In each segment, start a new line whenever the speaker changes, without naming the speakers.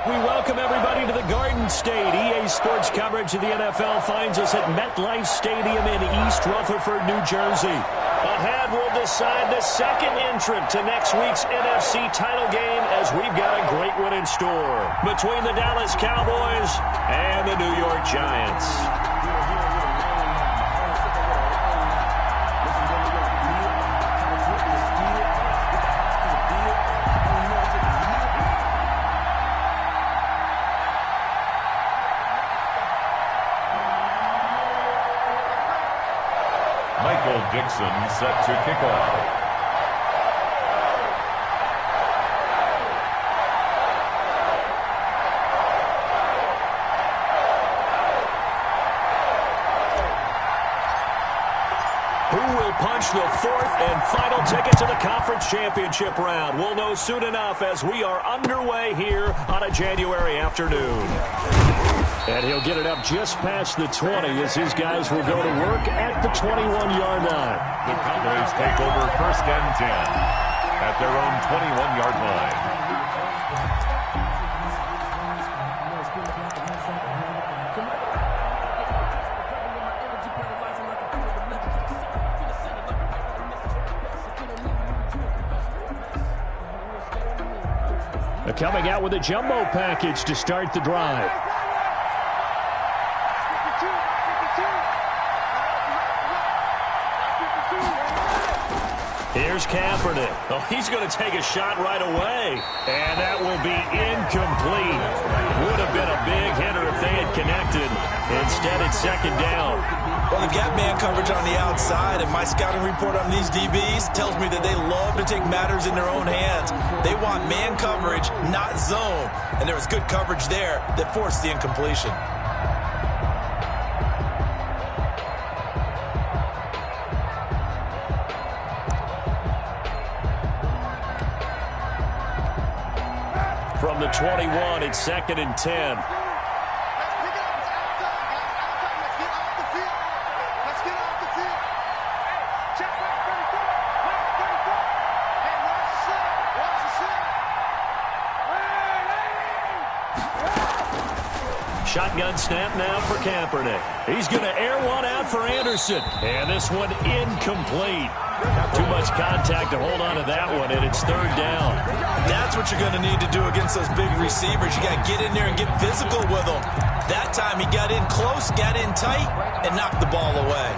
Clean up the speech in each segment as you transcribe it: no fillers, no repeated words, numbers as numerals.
We welcome everybody to the Garden State. EA Sports coverage of the NFL finds us at MetLife Stadium in East Rutherford, New Jersey. Ahead, we'll decide the second entrant to next week's NFC title game as we've got a great one in store between the Dallas Cowboys and the New York Giants.
Dixon set to kick off.
Who will punch the fourth and final ticket to the conference championship round? We'll know soon enough as we are underway here on a January afternoon. And he'll get it up just past the 20 as his guys will go to work at the 21-yard line.
The Cowboys take over 1st and 10 at their own 21-yard line.
They're coming out with a jumbo package to start the drive. Here's Kaepernick. Oh, he's going to take a shot right away. And that will be incomplete. Would have been a big hitter if they had connected. Instead, it's 2nd down.
Well, they've got man coverage on the outside, and my scouting report on these DBs tells me that they love to take matters in their own hands. They want man coverage, not zone. And there was good coverage there that forced the incompletion.
From the 21, it's 2nd and 10. Shotgun snap now for Kaepernick. He's going to air one out for Anderson. And this one incomplete. Too much contact to hold on to that one, and it's 3rd down.
That's what you're going to need to do against those big receivers. You got to get in there and get physical with them. That time he got in close, got in tight, and knocked the ball away.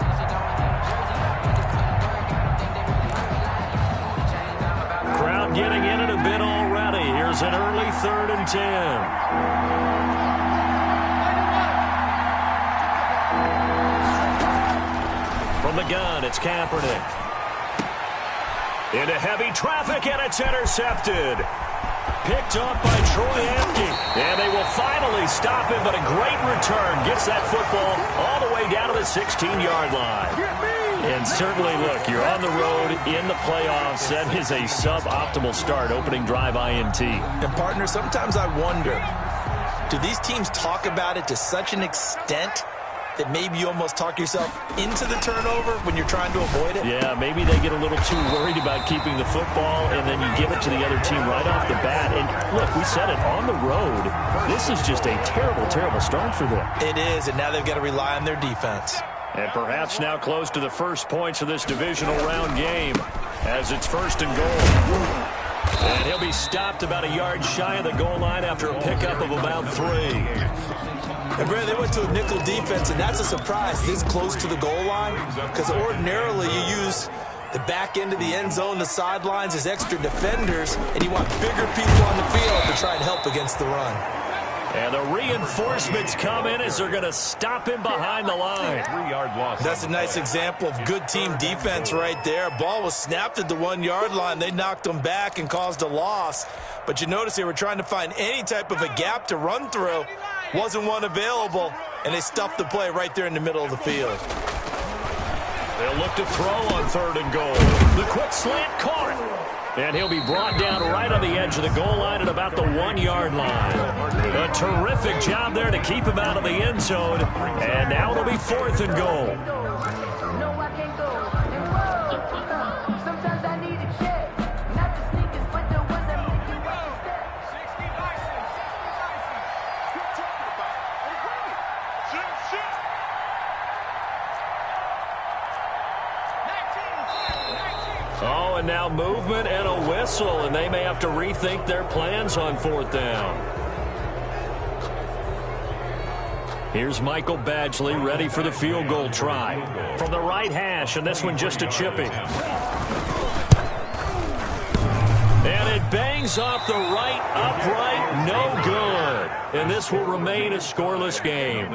Crowd getting in it a bit already. Here's an early 3rd and 10. From the gun, it's Kaepernick. Into heavy traffic, and it's intercepted. Picked up by Troy Apke. And they will finally stop him, but a great return. Gets that football all the way down to the 16-yard line. And certainly, look, you're on the road in the playoffs. That is a suboptimal start, opening drive INT.
And, partner, sometimes I wonder, do these teams talk about it to such an extent that maybe you almost talk yourself into the turnover when you're trying to avoid it?
Yeah, maybe they get a little too worried about keeping the football, and then you give it to the other team right off the bat. And, look, we said it, on the road, this is just a terrible, terrible start for them.
It is, and now they've got to rely on their defense.
And perhaps now close to the first points of this divisional round game as it's 1st and goal. And he'll be stopped about a yard shy of the goal line after a pickup of about 3.
And, Brad, they went to a nickel defense, and that's a surprise this close to the goal line, because ordinarily you use the back end of the end zone, the sidelines as extra defenders, and you want bigger people on the field to try and help against the run.
And the reinforcements come in as they're going to stop him behind the line.
3-yard loss.
That's a nice example of good team defense right there. Ball was snapped at the 1-yard line. They knocked him back and caused a loss. But you notice they were trying to find any type of a gap to run through. Wasn't one available, and they stuffed the play right there in the middle of the field.
They'll look to throw on 3rd and goal. The quick slant caught. And he'll be brought down right on the edge of the goal line at about the 1-yard line. A terrific job there to keep him out of the end zone. And now it'll be 4th and goal. now movement and a whistle, and they may have to rethink their plans on 4th down. Here's Michael Badgley ready for the field goal try. From the right hash, and this one just a chipping. And it bangs off the right upright, no good. And this will remain a scoreless game.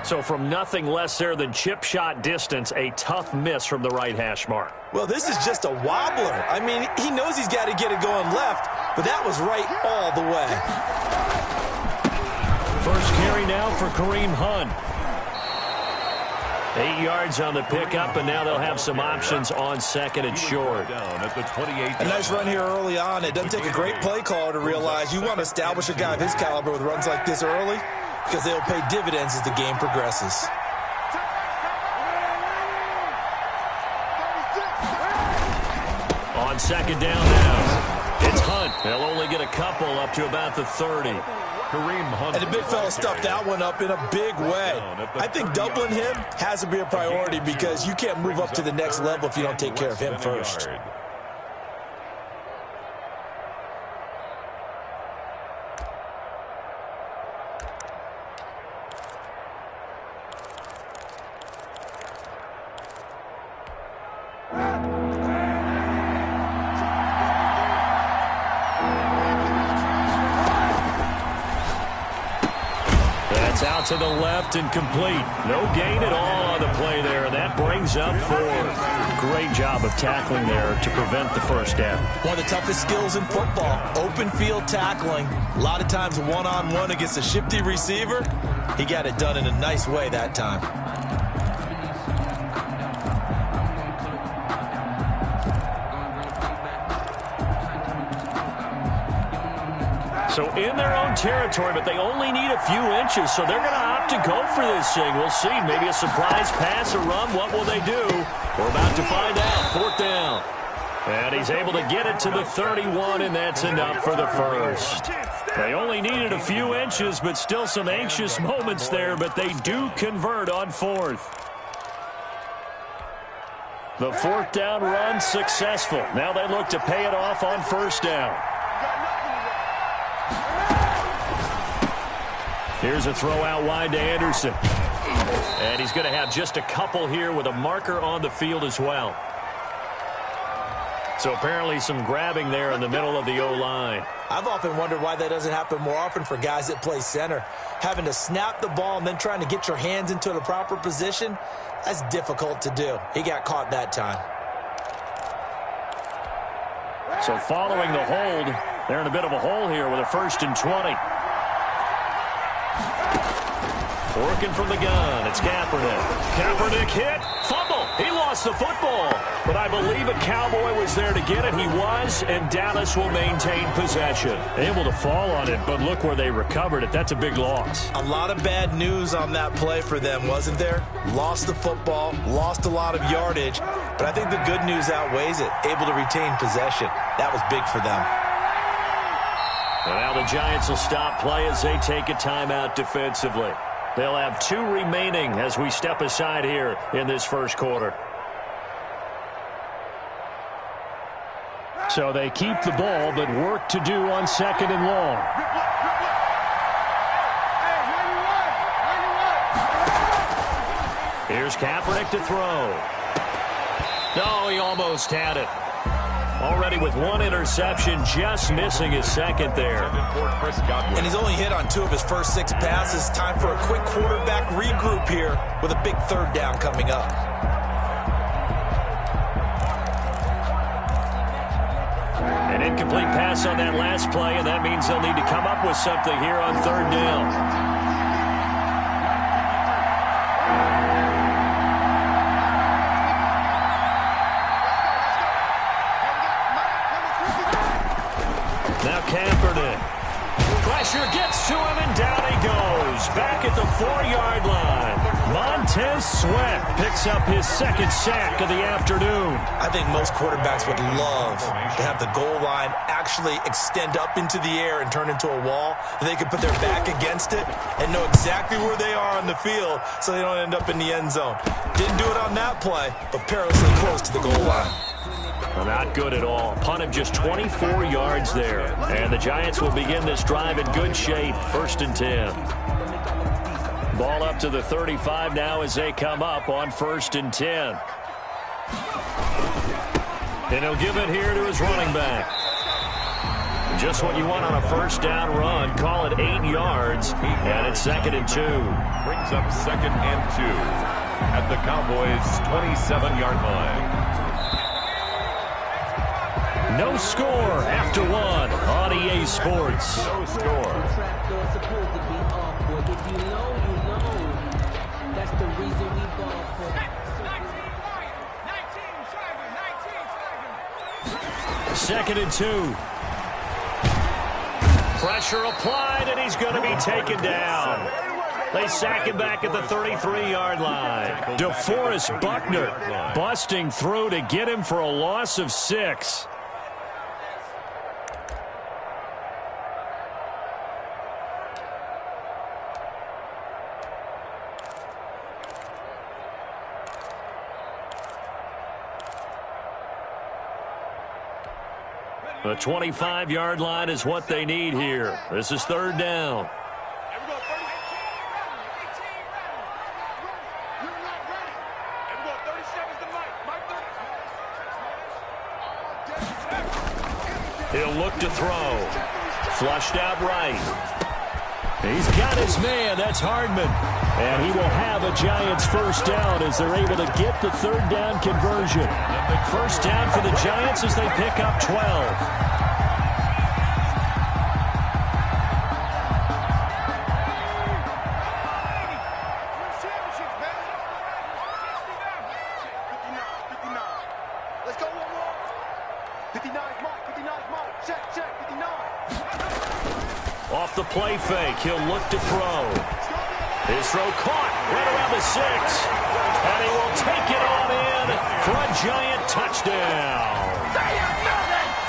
So from nothing less there than chip shot distance, a tough miss from the right hash mark.
Well, this is just a wobbler. I mean, he knows he's got to get it going left, but that was right all the way.
First carry now for Kareem Hunt. 8 yards on the pickup, and now they'll have some options on 2nd and short.
A nice run here early on. It doesn't take a great play caller to realize you want to establish a guy of his caliber with runs like this early because they'll pay dividends as the game progresses.
On 2nd down now, it's Hunt. They'll only get a couple up to about the 30.
Kareem Hunt.
And the big fella stuffed that one up in a big way. I think doubling him has to be a priority because you can't move up to the next level if you don't take care of him first.
Out to the left and complete. No gain at all on the play there, and that brings up 4th. Great job of tackling there to prevent the first down.
One of the toughest skills in football, open field tackling. A lot of times one-on-one against a shifty receiver. He got it done in a nice way that time.
So in their own territory, but they only need a few inches, so they're going to opt to go for this thing. We'll see. Maybe a surprise pass, a run. What will they do? We're about to find out. 4th down. And he's able to get it to the 31, and that's enough for the first. They only needed a few inches, but still some anxious moments there, but they do convert on 4th. The 4th down run successful. Now they look to pay it off on 1st down. Here's a throw out wide to Anderson. And he's going to have just a couple here with a marker on the field as well. So apparently some grabbing there in the middle of the O-line.
I've often wondered why that doesn't happen more often for guys that play center. Having to snap the ball and then trying to get your hands into the proper position, that's difficult to do. He got caught that time.
So following the hold, they're in a bit of a hole here with a 1st and 20. Working from the gun, it's Kaepernick. Kaepernick hit, fumble. He lost the football, but I believe a Cowboy was there to get it. He was, and Dallas will maintain possession. Able to fall on it, but look where they recovered it. That's a big loss.
A lot of bad news on that play for them, wasn't there? Lost the football, lost a lot of yardage, but I think the good news outweighs it. Able to retain possession. That was big for them.
And now the Giants will stop play as they take a timeout defensively. They'll have 2 remaining as we step aside here in this first quarter. So they keep the ball, but work to do on 2nd and long. Here's Kaepernick to throw. No, he almost had it. Already with 1 interception, just missing his 2nd there.
And he's only hit on 2 of his first 6 passes. Time for a quick quarterback regroup here with a big 3rd down coming up.
An incomplete pass on that last play, and that means they'll need to come up with something here on 3rd down. Now Kaepernick. Pressure gets to him, and down he goes. Back at the 4-yard line. Montez Sweat picks up his 2nd sack of the afternoon.
I think most quarterbacks would love to have the goal line actually extend up into the air and turn into a wall. They could put their back against it and know exactly where they are on the field so they don't end up in the end zone. Didn't do it on that play, but perilously close to the goal line.
Not good at all. Punt of just 24 yards there. And the Giants will begin this drive in good shape. 1st and 10. Ball up to the 35 now as they come up on 1st and 10. And he'll give it here to his running back. Just what you want on a 1st down run. Call it 8 yards. And it's 2nd and 2.
Brings up 2nd and 2 at the Cowboys' 27-yard line.
No score after 1 on EA Sports.
No score.
Second and 2. Pressure applied, and he's going to be taken down. They sack him back at the 33-yard line. DeForest Buckner busting through to get him for a loss of 6. The 25-yard line is what they need here. This is 3rd down. He'll look to throw. Flushed out right. He's got his man. That's Hardman. And he will have a Giants 1st down as they're able to get the 3rd down conversion. 1st down for the Giants as they pick up 12. Off the play fake, he'll look to throw. His throw caught right around the 6. And he will take it on in for a Giant touchdown.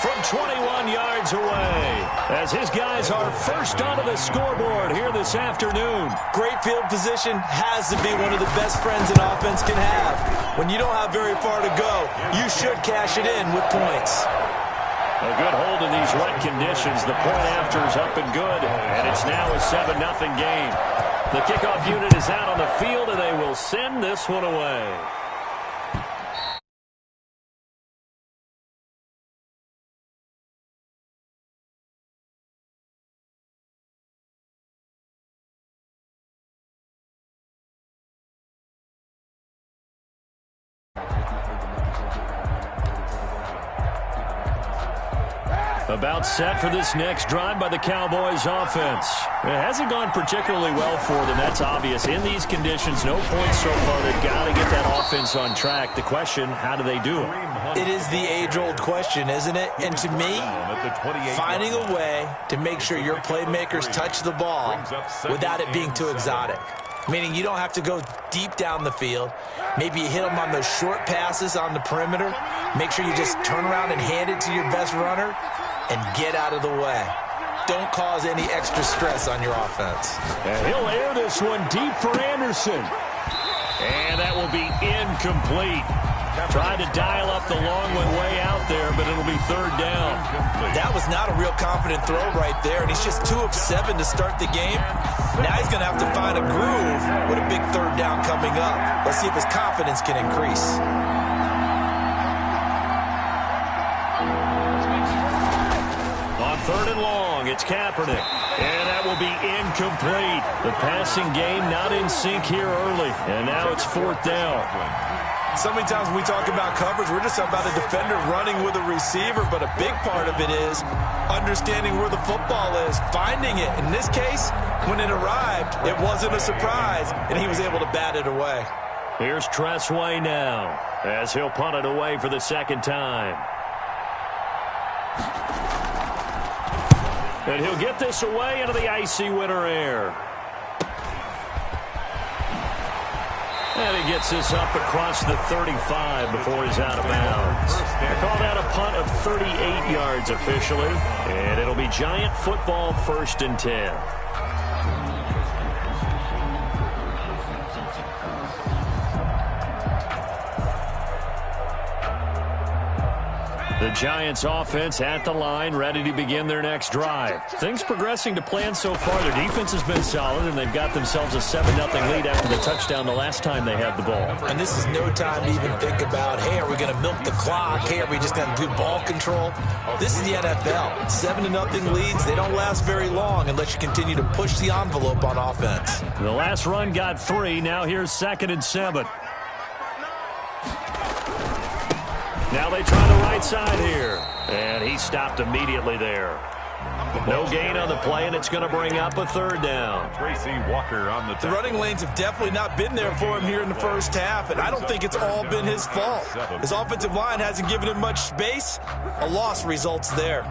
From 21 yards away, as his guys are first onto the scoreboard here this afternoon.
Great field position has to be one of the best friends an offense can have. When you don't have very far to go, you should cash it in with points.
A good hold in these wet conditions. The point after is up and good, and it's now a 7-0 game. The kickoff unit is out on the field, and they will send this one away. About set for this next drive by the Cowboys offense. It hasn't gone particularly well for them. That's obvious. In these conditions, no points so far. They've got to get that offense on track. The question, how do they do it?
It is the age-old question, isn't it? And to me, finding a way to make sure your playmakers touch the ball without it being too exotic. Meaning you don't have to go deep down the field. Maybe you hit them on those short passes on the perimeter. Make sure you just turn around and hand it to your best runner and get out of the way. Don't cause any extra stress on your offense.
And he'll air this one deep for Anderson. And that will be incomplete. Tried to dial up the long one way out there, but it'll be 3rd down.
That was not a real confident throw right there, and he's just 2 of 7 to start the game. Now he's going to have to find a groove with a big 3rd down coming up. Let's see if his confidence can increase.
On 3rd and long, it's Kaepernick. And that will be incomplete. The passing game not in sync here early. And now it's 4th down.
So many times when we talk about coverage, we're just talking about a defender running with a receiver, but a big part of it is understanding where the football is, finding it. In this case, when it arrived, it wasn't a surprise, and he was able to bat it away.
Here's Tressway now, as he'll punt it away for the 2nd time. And he'll get this away into the icy winter air. And he gets this up across the 35 before he's out of bounds. They call that a punt of 38 yards officially. And it'll be Giant football 1st and 10. The Giants offense at the line, ready to begin their next drive. Things progressing to plan so far. Their defense has been solid, and they've got themselves a 7-0 lead after the touchdown the last time they had the ball.
And this is no time to even think about, hey, are we going to milk the clock? Hey, are we just going to do ball control? This is the NFL. 7-0 leads, they don't last very long unless you continue to push the envelope on offense.
The last run got 3. Now here's 2nd and 7. Now they try the right side here. And he stopped immediately there. No gain on the play, and it's going to bring up a 3rd down.
Tracy Walker on the
running lanes have definitely not been there for him here in the first half, and I don't think it's all been his fault. His offensive line hasn't given him much space. A loss results there.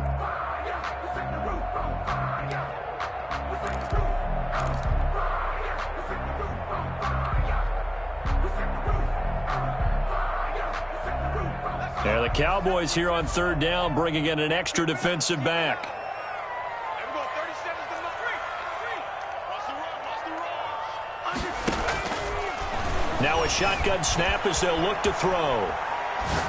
There the Cowboys here on 3rd down, bringing in an extra defensive back. Now a shotgun snap as they'll look to throw.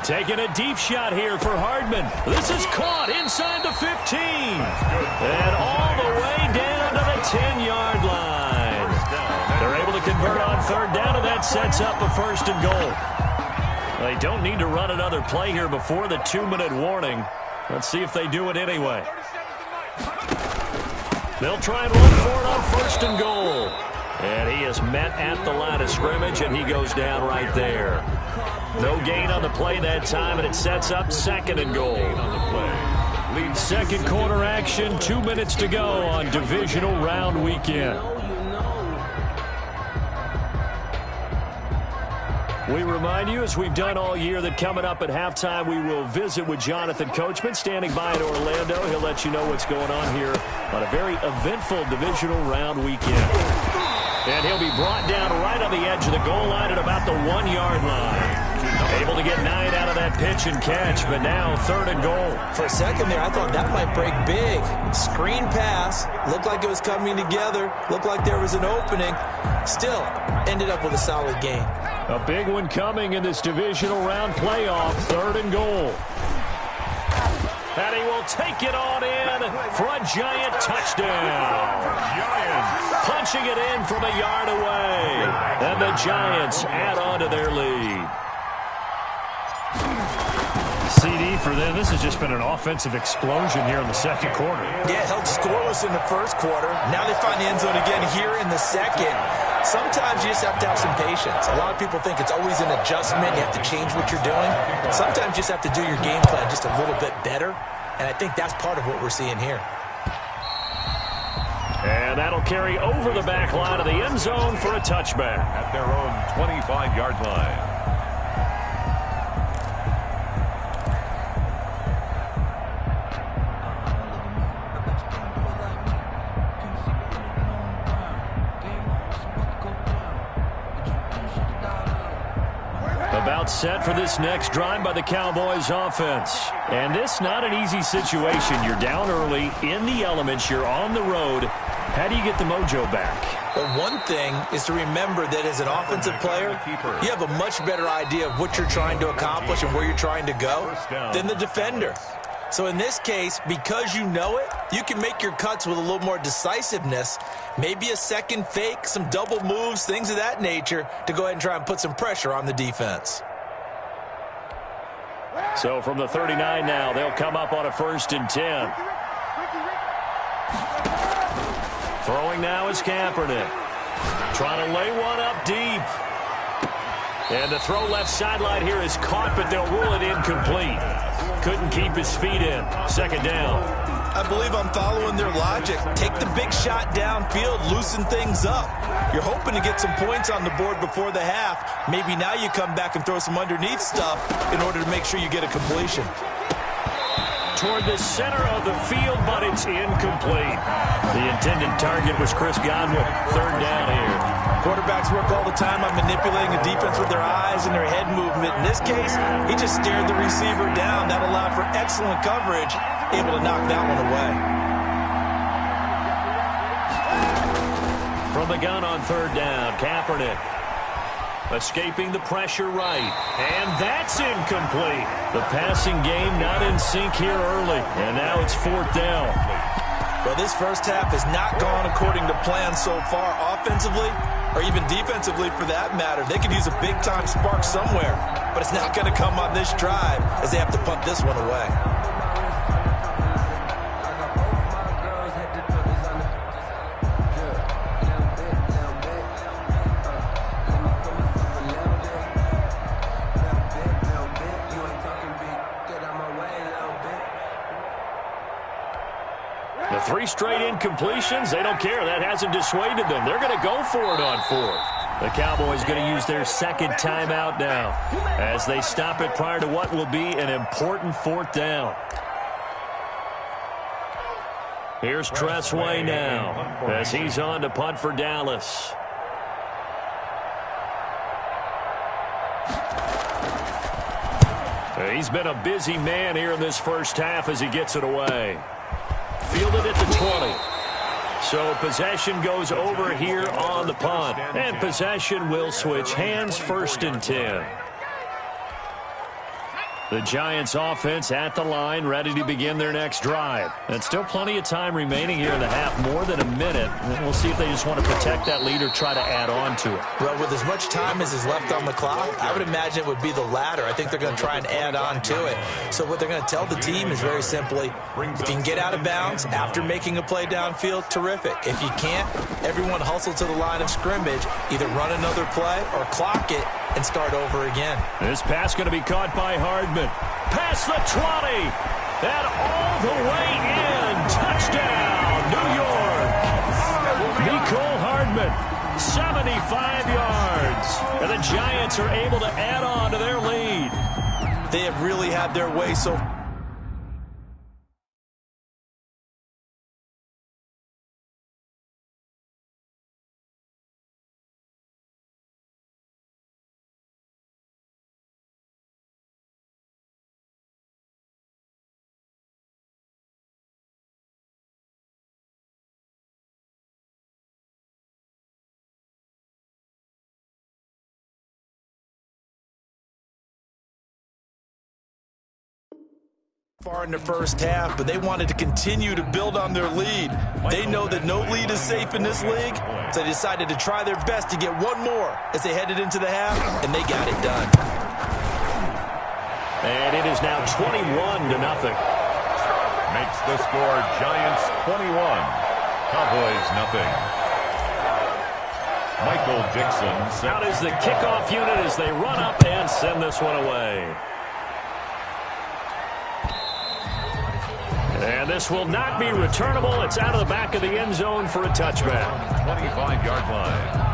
Taking a deep shot here for Hardman. This is caught inside the 15. And all the way down to the 10-yard line. They're able to convert on 3rd down, and that sets up a 1st and goal. They don't need to run another play here before the 2-minute warning. Let's see if they do it anyway. They'll try and run for it on 1st and goal. And he is met at the line of scrimmage, and he goes down right there. No gain on the play that time, and it sets up 2nd and goal. Second quarter action, 2 minutes to go on divisional round weekend. We remind you, as we've done all year, that coming up at halftime, we will visit with Jonathan Coachman, standing by in Orlando. He'll let you know what's going on here on a very eventful divisional round weekend. And he'll be brought down right on the edge of the goal line at about the 1-yard line. Able to get 9 out of that pitch and catch, but now 3rd and goal.
For a second there, I thought that might break big. Screen pass, looked like it was coming together, looked like there was an opening. Still, ended up with a solid game.
A big one coming in this divisional round playoff, 3rd and goal. And he will take it on in for a Giant touchdown. Giants punching it in from a yard away. And the Giants add on to their lead. CD for them. This has just been an offensive explosion here in the second quarter.
Yeah, held scoreless in the first quarter. Now they find the end zone again here in the second. Sometimes you just have to have some patience. A lot of people think it's always an adjustment. You have to change what you're doing. Sometimes you just have to do your game plan just a little bit better. And I think that's part of what we're seeing here.
And that'll carry over the back line of the end zone for a touchback.
At their own 25-yard line.
About set for this next drive by the Cowboys offense. And this not an easy situation. You're down early, in the elements, you're on the road. How do you get the mojo back?
Well, one thing is to remember that as an offensive player, you have a much better idea of what you're trying to accomplish and where you're trying to go than the defender. So in this case, because you know it, you can make your cuts with a little more decisiveness, maybe a second fake, some double moves, things of that nature, to go ahead and try and put some pressure on the defense.
So from the 39 now, they'll come up on a 1st and 10. Throwing now is Kaepernick. Trying to lay one up deep. And the throw left sideline here is caught, but they'll rule it incomplete. Couldn't keep his feet in. 2nd down.
I believe I'm following their logic. Take the big shot downfield, loosen things up. You're hoping to get some points on the board before the half. Maybe now you come back and throw some underneath stuff in order to make sure you get a completion.
Toward the center of the field, but it's incomplete. The intended target was Chris Godwin. 3rd down here.
Quarterbacks work all the time on manipulating the defense with their eyes and their head movement. In this case, he just stared the receiver down. That allowed for excellent coverage, able to knock that one away.
From the gun on 3rd down, Kaepernick. Escaping the pressure right. And that's incomplete. The passing game not in sync here early. And now it's 4th down.
Well, this first half has not gone according to plan so far offensively or even defensively for that matter. They could use a big-time spark somewhere, but it's not going to come on this drive as they have to punt this one away.
The 3 straight incompletions, they don't care. That hasn't dissuaded them. They're going to go for it on 4th. The Cowboys going to use their second timeout now as they stop it prior to what will be an important 4th down. Here's Tressway now as he's on to punt for Dallas. He's been a busy man here in this first half as he gets it away. Fielded at the 20. So possession goes over here on the punt. And possession will switch hands, 1st and 10. The Giants offense at the line, ready to begin their next drive. And still plenty of time remaining here in the half, more than a minute. And we'll see if they just want to protect that lead or try to add on to it.
Well, with as much time as is left on the clock, I would imagine it would be the latter. I think they're going to try and add on to it. So what they're going to tell the team is very simply, if you can get out of bounds after making a play downfield, terrific. If you can't, everyone hustle to the line of scrimmage, either run another play or clock it and start over again.
This pass going to be caught by Hardman. Past the 20. And all the way in. Touchdown, New York. Nicole Hardman, 75 yards. And the Giants are able to add on to their lead.
They have really had their way so far. Far in the first half, but they wanted to continue to build on their lead. They know that no lead is safe in this league, so they decided to try their best to get one more as they headed into the half, and they got it done.
And it is now 21-0.
Makes the score Giants 21, Cowboys nothing. Michael Dixon
out is the kickoff unit as they run up and send this one away. And this will not be returnable. It's out of the back of the end zone for a touchback.
25-yard line.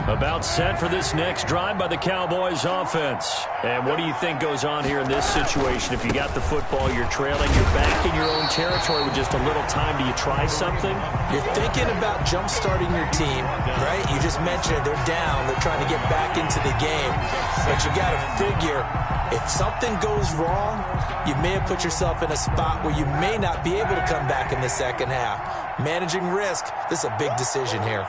About set for this next drive by the Cowboys offense. And what do you think goes on here in this situation? If you got the football, you're trailing, you're back in your own territory with just a little time. Do you try something?
You're thinking about jump-starting your team, right? You just mentioned it. They're down. They're trying to get back into the game. But you got to figure, if something goes wrong, you may have put yourself in a spot where you may not be able to come back in the second half. Managing risk, this is a big decision here.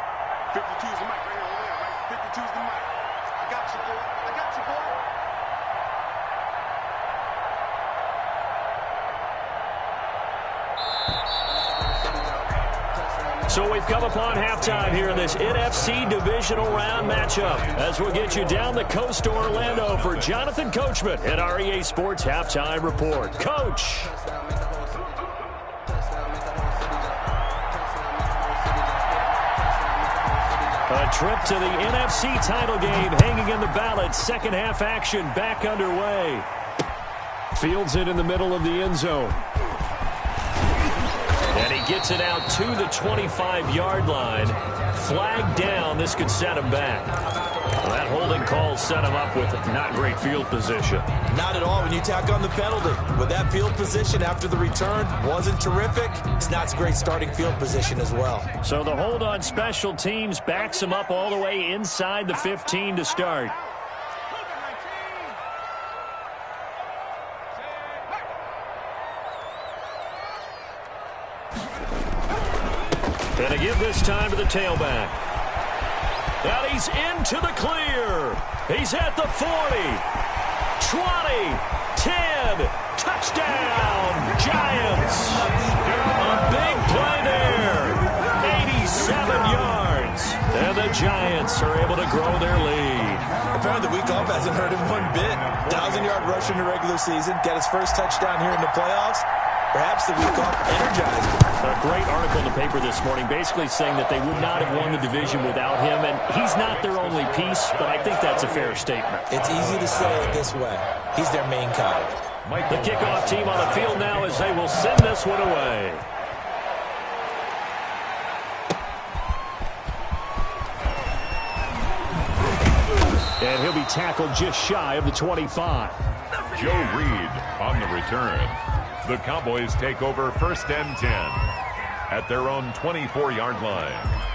52's the mic right here on air, right? 52's the mic. I got you, boy. I got you, boy.
So we've come upon halftime here in this NFC divisional round matchup as we'll get you down the coast to Orlando for Jonathan Coachman at our EA Sports Halftime Report. Coach. A trip to the NFC title game hanging in the balance. Second half action back underway. Fields it in the middle of the end zone. And he gets it out to the 25-yard line. Flag down. This could set him back. Well, that holding call set him up with not great field position.
Not at all when you tack on the penalty. With that field position after the return wasn't terrific. It's not a great starting field position as well.
So the hold on special teams backs him up all the way inside the 15 to start. And to give this time to the tailback. And he's into the clear. He's at the 40, 20, 10, touchdown, Giants. A big play there, 87 yards. And the Giants are able to grow their lead.
Apparently the week off hasn't hurt him one bit. 1,000-yard rush in the regular season, got his first touchdown here in the playoffs. Perhaps the week off energized him.
A great article in the paper this morning basically saying that they would not have won the division without him, and he's not their only piece, but I think that's a fair statement.
It's easy to say it this way. He's their main cog.
The kickoff team on the field now as they will send this one away. And he'll be tackled just shy of the 25.
Joe Reed on the return. The Cowboys take over 1st and 10 at their own 24-yard line.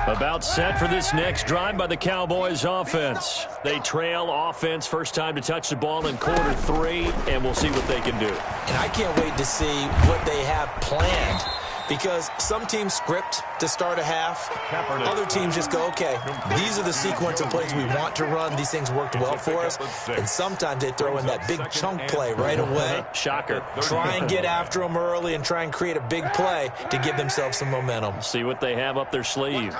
About set for this next drive by the Cowboys offense. They trail offense, first time to touch the ball in quarter 3, and we'll see what they can do.
And I can't wait to see what they have planned, because some teams script to start a half. Other teams just go, okay, these are the sequence of plays we want to run. These things worked well for us. And sometimes they throw in that big chunk play right away.
Shocker.
Try and get after them early and try and create a big play to give themselves some momentum.
See what they have up their sleeve.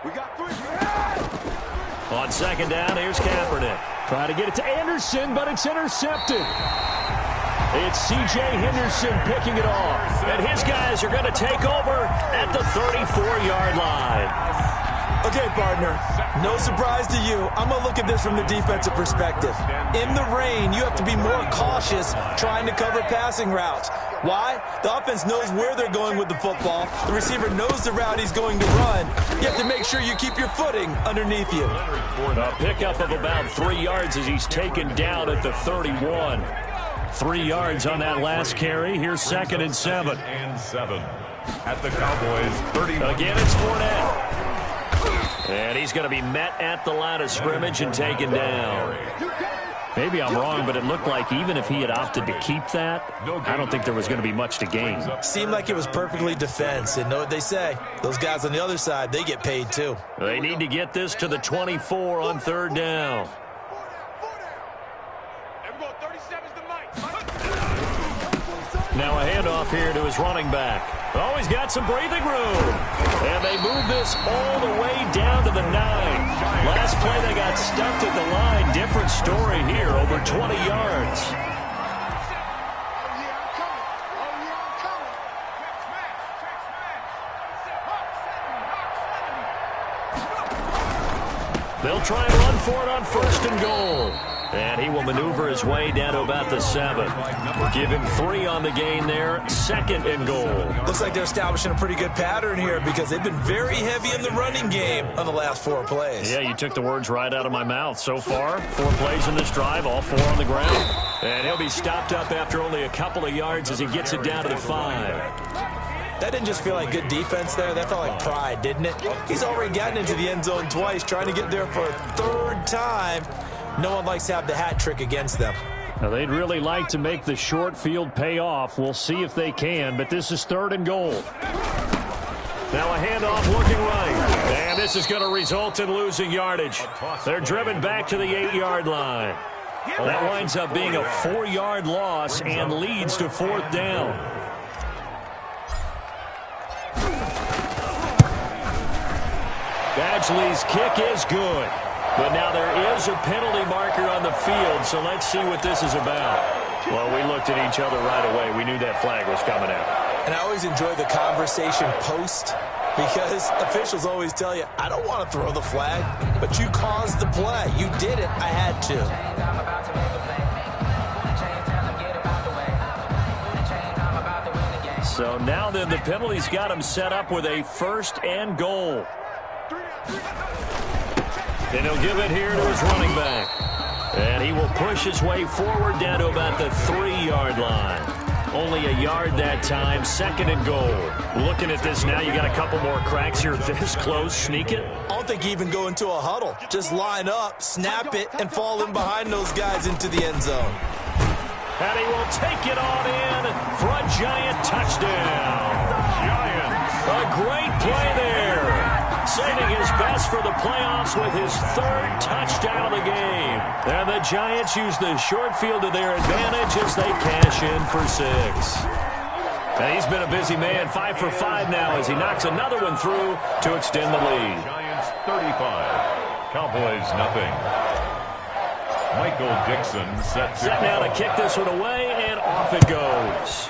We got 3.
On second down, here's Kaepernick. Trying to get it to Anderson, but it's intercepted. It's C.J. Henderson picking it off. And his guys are going to take over at the 34-yard line.
Okay, partner, no surprise to you. I'm going to look at this from the defensive perspective. In the rain, you have to be more cautious trying to cover passing routes. Why? The offense knows where they're going with the football. The receiver knows the route he's going to run. You have to make sure you keep your footing underneath you.
A pickup of about 3 yards as he's taken down at the 31. 3 yards on that last carry. Here's 2nd and 7.
At the Cowboys 31.
Again, it's Fournette. And he's going to be met at the line of scrimmage and taken down. Maybe I'm wrong, but it looked like even if he had opted to keep that, I don't think there was going to be much to gain.
Seemed like it was perfectly defense. And know what they say? Those guys on the other side, they get paid too.
They need to get this to the 24 on 3rd down. Now a handoff here to his running back. Oh, he's got some breathing room. And they move this all the way down to the 9. Last play they got stuffed at the line. Different story here, over 20 yards. They'll try and run for it on 1st and goal. And he will maneuver his way down to about the 7. Give him 3 on the gain there. 2nd and goal.
Looks like they're establishing a pretty good pattern here because they've been very heavy in the running game on the last 4 plays.
Yeah, you took the words right out of my mouth. So far, 4 plays in this drive, all 4 on the ground. And he'll be stopped up after only a couple of yards as he gets it down to the 5.
That didn't just feel like good defense there. That felt like pride, didn't it? He's already gotten into the end zone twice, trying to get there for a 3rd time. No one likes to have the hat trick against them.
Now, they'd really like to make the short field pay off. We'll see if they can, but this is 3rd and goal. Now a handoff looking right. And this is going to result in losing yardage. They're driven back to the 8-yard line. That winds up being a 4-yard loss and leads to 4th down. Badgley's kick is good. But now there is a penalty marker on the field, so let's see what this is about. Well, we looked at each other right away. We knew that flag was coming out.
And I always enjoy the conversation post because officials always tell you, I don't want to throw the flag, but you caused the play. You did it. I had to.
So now then the penalty's got him set up with a 1st and goal. And he'll give it here to his running back. And he will push his way forward down to about the 3-yard line. Only a yard that time, 2nd and goal. Looking at this now, you got a couple more cracks here this close. Sneak it.
I don't think even go into a huddle. Just line up, snap it, and fall in behind those guys into the end zone.
And he will take it on in for a Giant touchdown. Giants. A great play there. Saving his best for the playoffs with his 3rd touchdown of the game. And the Giants use the short field to their advantage as they cash in for 6. And he's been a busy man, 5 for 5 now as he knocks another one through to extend the lead.
Giants 35, Cowboys nothing. Michael Dixon set
now to kick this one away, and off it goes.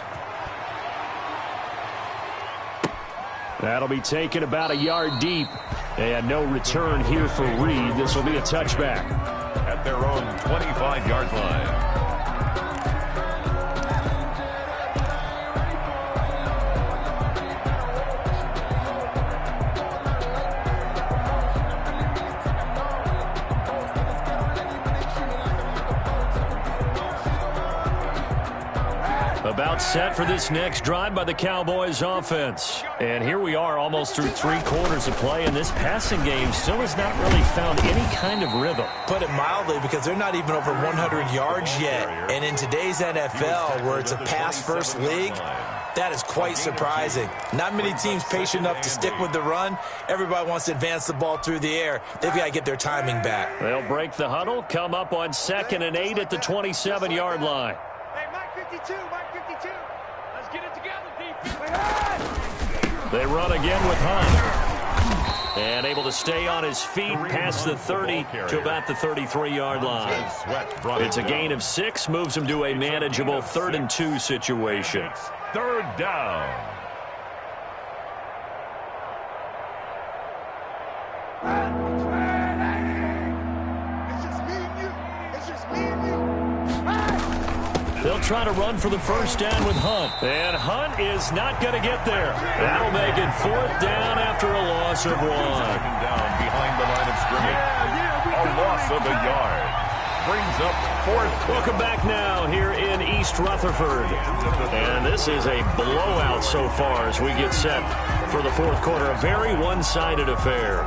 That'll be taken about a yard deep. And no return here for Reed. This will be a touchback.
At their own 25-yard line.
About set for this next drive by the Cowboys offense. And here we are almost through 3 quarters of play, and this passing game still has not really found any kind of rhythm.
Put it mildly, because they're not even over 100 yards yet. And in today's NFL, where it's a pass-first league, that is quite surprising. Not many teams patient enough to stick with the run. Everybody wants to advance the ball through the air. They've got to get their timing back.
They'll break the huddle, come up on 2nd and 8 at the 27-yard line.
Hey, Mike 52, Mike 52. Let's get it together, defense.
They run again with Hunt. And able to stay on his feet past the 30 to about the 33-yard line. It's a gain of 6, moves him to a manageable 3rd and 2 situation.
3rd down.
It's just me and you. It's just me and you.
They'll try to run for the 1st down with Hunt. And Hunt is not going to get there. That'll make it 4th down after a loss of 1.
2nd down behind the line of scrimmage. A loss of a yard. Brings up 4th.
Welcome back now here in East Rutherford. And this is a blowout so far as we get set for the 4th quarter. A very one-sided affair.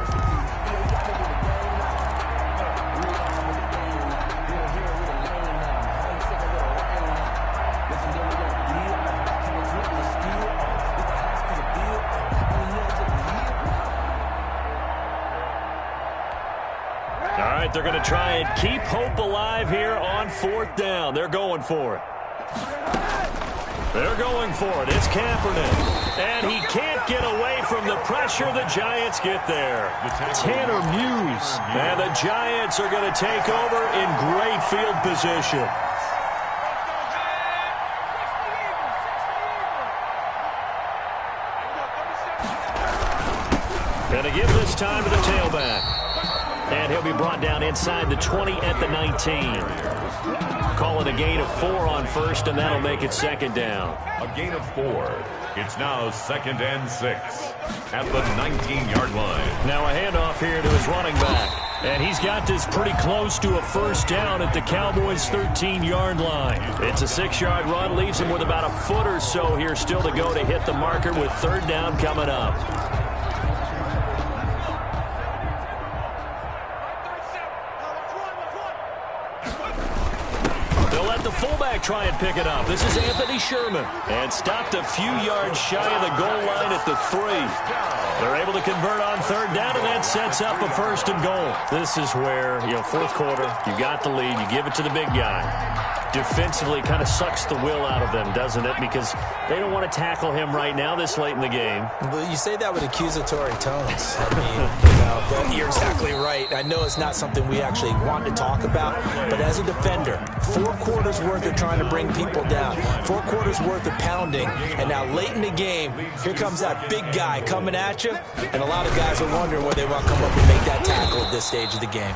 They're going to try and keep hope alive here on 4th down. They're going for it. They're going for it. It's Kaepernick. And he can't get away from the pressure. The Giants get there. Tanner Muse. And the Giants are going to take over in great field position. Going to give this time to the tailback. And he'll be brought down inside the 20 at the 19. Call it a gain of 4 on 1st, and that'll make it 2nd down.
A gain of 4. It's now 2nd and 6 at the 19-yard line.
Now a handoff here to his running back. And he's got this pretty close to a 1st down at the Cowboys' 13-yard line. It's a 6-yard run, leaves him with about a foot or so here still to go to hit the marker with 3rd down coming up. The fullback try and pick it up. This is Anthony Sherman. And stopped a few yards shy of the goal line at the 3. They're able to convert on 3rd down, and that sets up a 1st and goal. This is where, 4th quarter, you got the lead, you give it to the big guy. Defensively kind of sucks the will out of them, doesn't it? Because they don't want to tackle him right now this late in the game.
Well, you say that with accusatory tones. I mean, but you're exactly right. I know it's not something we actually want to talk about, but as a defender, 4 quarters worth of trying to bring people down, 4 quarters worth of pounding, and now late in the game, here comes that big guy coming at you, and a lot of guys are wondering where they want to come up and make that tackle at this stage of the game.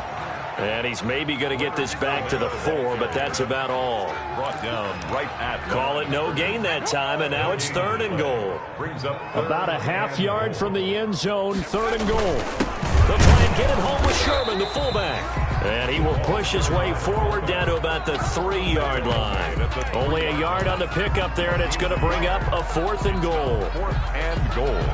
And he's maybe going to get this back to the 4, but that's about all.
Brought down right at
Call it no gain that time, and now it's 3rd and goal.
Brings up
About a half yard from the end zone, 3rd and goal. They'll try and get it home with Sherman, the fullback. And he will push his way forward down to about the 3-yard line. Only a yard on the pickup there, and it's going to bring up a 4th and goal.
4th and goal.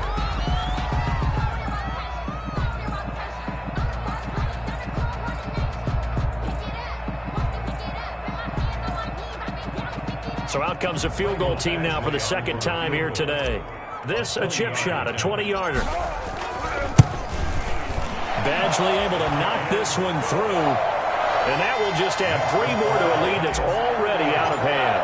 So out comes a field goal team now for the 2nd time here today. This a chip shot, a 20-yarder. Badgley able to knock this one through. And that will just add 3 more to a lead that's already out of hand.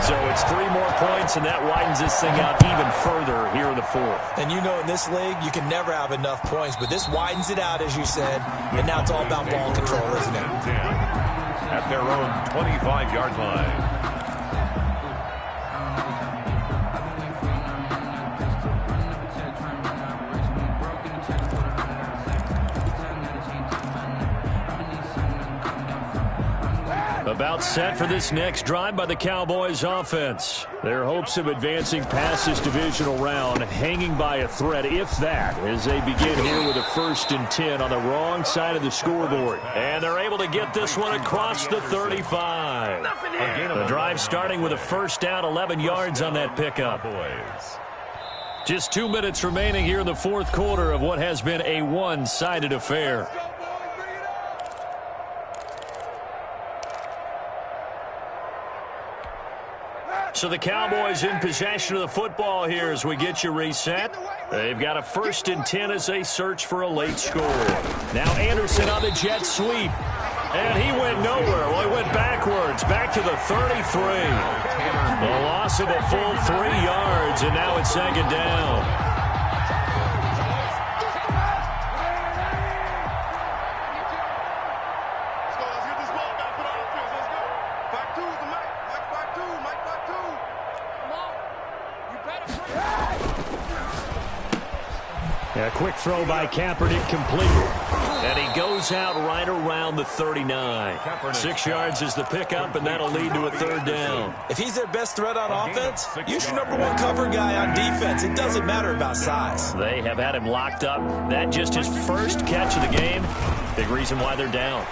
So it's 3 more points, and that widens this thing out even further here in the 4th.
And you know in this league, you can never have enough points, but this widens it out, as you said, and now it's all about ball control, isn't it?
At their own 25-yard line.
About set for this next drive by the Cowboys offense. Their hopes of advancing past this divisional round hanging by a thread, if that, as they begin here with a 1st and 10 on the wrong side of the scoreboard. And they're able to get this one across the 35. The drive starting with a 1st down, 11 yards on that pickup. Just 2 minutes remaining here in the 4th quarter of what has been a one-sided affair. So the Cowboys in possession of the football here as we get you reset. They've got a 1st and 10 as they search for a late score. Now Anderson on the jet sweep. And he went nowhere. Well, he went backwards, back to the 33. The loss of a full 3 yards, and now it's 2nd down. A quick throw by Kaepernick complete. And he goes out right around the 39. 6 yards is the pickup, and that'll lead to a 3rd down.
If he's their best threat on offense, use your #1 cover guy on defense. It doesn't matter about size.
They have had him locked up. That just his 1st catch of the game. Big reason why they're down.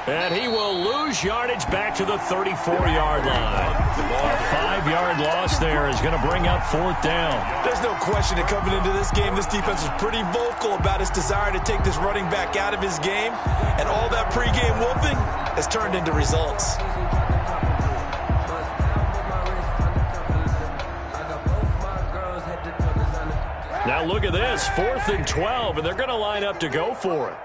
And he will lose yardage back to the 34-yard line. A 5-yard loss there is going to bring up 4th down.
There's no question that coming into this game, this defense was pretty vocal about its desire to take this running back out of his game. And all that pregame whooping has turned into results.
Now look at this, 4th and 12, and they're going to line up to go for it.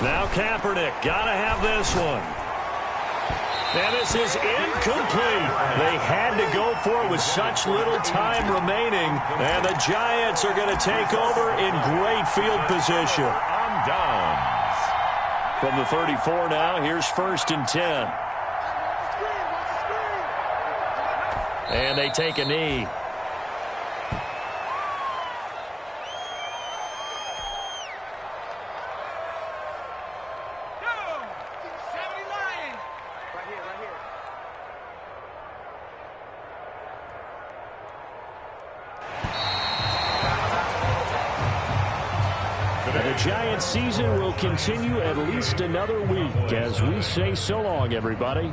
Now Kaepernick, gotta have this one. And this is incomplete. They had to go for it with such little time remaining. And the Giants are going to take over in great field position.
On downs.
From the 34 now, here's 1st and 10. And they take a knee. The Giants season will continue at least another week as we say so long, everybody.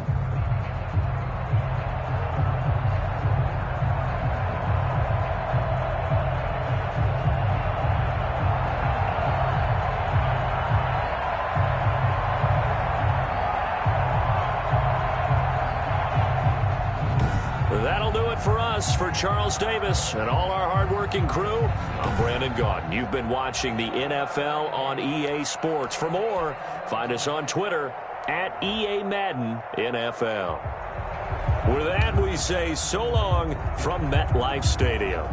That'll do it for us. For Charles Davis and all our hardworking crew, I'm Brandon Gaudin. You've been watching the NFL on EA Sports. For more, find us on Twitter at EA Madden NFL. With that, we say so long from MetLife Stadium.